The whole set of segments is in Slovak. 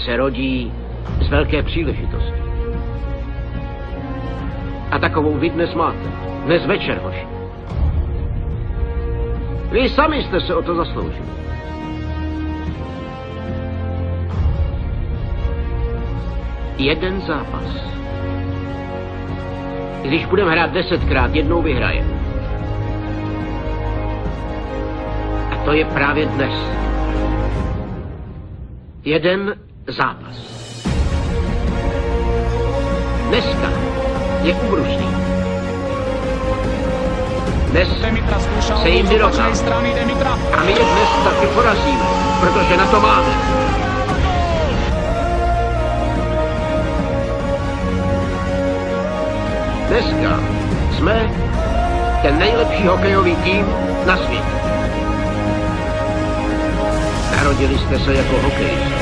se rodí z velké příležitosti. A takovou vy dnes máte. Dnes večer, hoši. Vy sami jste se o to zasloužili. Jeden zápas. Když budeme hrát 10krát, jednou vyhraje. A to je právě dnes. Jeden zápas. Dneska je úbrušný. Dnes se jim vyrovná. A my je dnes taky porazíme, protože na to máme. Dneska jsme ten nejlepší hokejový tým na světě. Narodili jste se jako hokejista.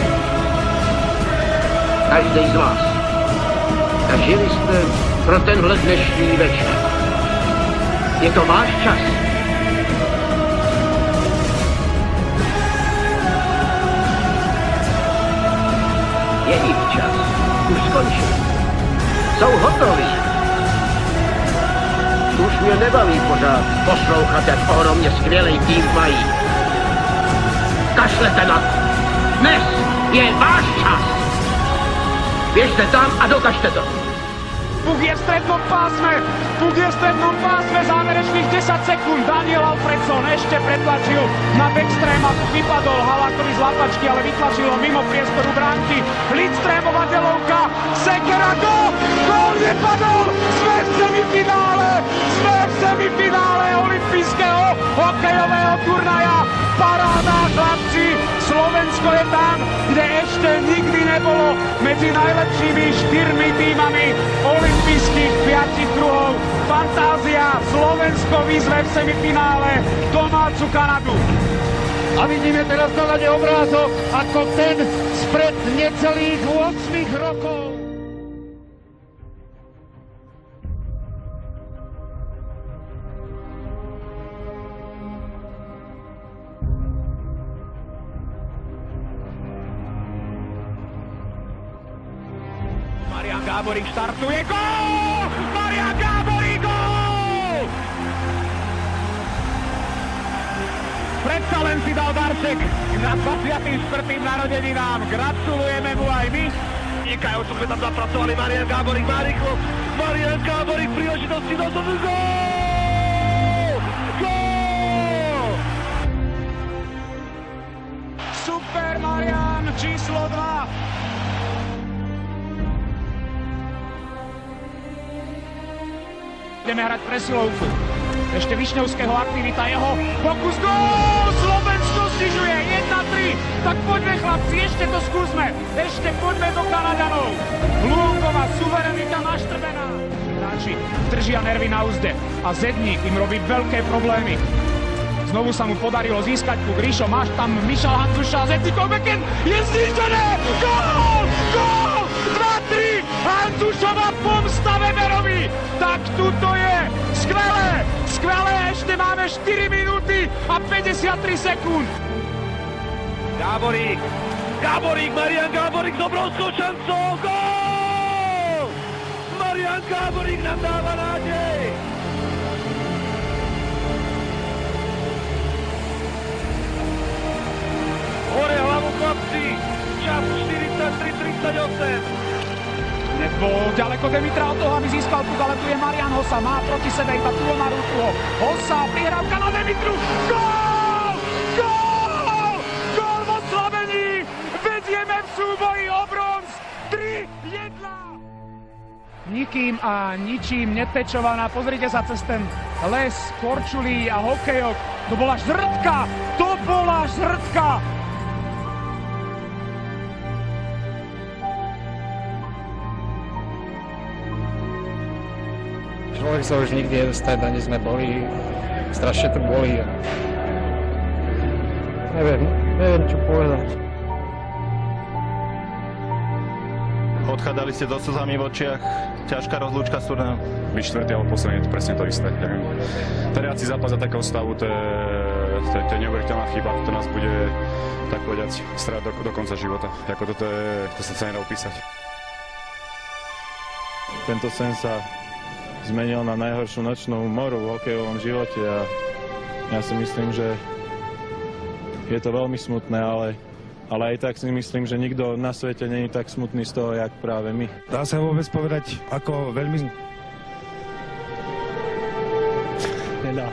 Každý z vás. A žili jste pro tenhle dnešní večer. Je to váš čas. Jejich čas už skončil. Jsou hotoví. Už mě nebaví pořád poslouchat, jak ohromně skvělý tým mají. Kašlete na to. Dnes je váš čas. Běžte tam a dokažte to. Puk je v strednom pásme, záverečných 10 sekúnd. Daniel Alfredson ešte pretlačil na backstream a vypadol Halákovi z lapačky, ale vytlačil ho mimo priestoru bránky. Lidstrémová delovka, sekera, gól! Gól nepadol! Sme v semifinále olympijského hokejového turnaja. Paráda, chlapci! Slovensko je tam, kde ešte nikdy nebolo, medzi najlepšími 4 týmami olympijských 5 kruhov. Fantázia, Slovensko vyzve v semifinále domácu Kanadu. A vidíme teraz na ľade obrázok ako ten spred necelých 8 rokov. Marian Gáborík štartuje, gól! Marian Gáborík, gól! Predsa len si dal darček na 24. narodeninám. Gratulujeme mu aj my. Vynikajúco sme tam zapracovali. Marian Gáborík má rýchlosť. Marian Gáborík príležitosti do toho, gól! Gól! Super Marian, číslo 2. Ideme hrať presilovku. Ešte Višňovského aktivita, jeho pokus, gól! Slovensko stižuje 1-3. Tak poďme chlapci, ešte to skúsme. Ešte poďme do Kanaďanov. Luhová suverenita naštrbená. Hráči držia nervy na úzde a Zedník im robí veľké problémy. Znovu sa mu podarilo získať puk. Ríšo, máš tam Mišal Hancuša, Zedníkov backhand je zničené! Gól! Gól! 2-3! Hancušová pomsta Weberovi! Tak tuto je! Skvelé! Skvelé! Ešte máme 4 minúty a 53 sekúnd! Gáborík! Gáborík! Marian Gáborík s obrovskou šancou! Gól! Marian Gáborík nám dáva nádej! Hore hlavu chlapci! Čas 43-38! Nebol ďaleko Demitra od toho, aby získal puk, ale tu je Marian Hossa. Má proti sebe iba Tuo Marutuho. Hossa, prihrávka na Demitru. Gól! Gól! Gól vo slavení! Vedieme v súboji o bronz! 3-1! Nikým a ničím nepečovaná. Pozrite sa cez ten les, korčulí a hokejok. To bola žrtka! To bola žrtka! Človek sa už nikdy nedostať, ani sme boli, strašne to bolí. Neviem čo povedať. Odchádzali ste so slzami v očiach, ťažká rozlúčka s turnajem. Byť štvrtý alebo posledný je to presne to isté. Ten riadci zápas za takého stavu, to je to je neuveriteľná chyba, to nás bude, tak povedať, strať do konca života. Ako to sa nedá opísať. Tento sen sa zmenil na najhoršiu nočnú moru v hokejovom živote a ja si myslím, že je to veľmi smutné, ale aj tak si myslím, že nikto na svete nie je tak smutný z toho, jak práve my. Dá sa vôbec povedať, ako veľmi... Nedá.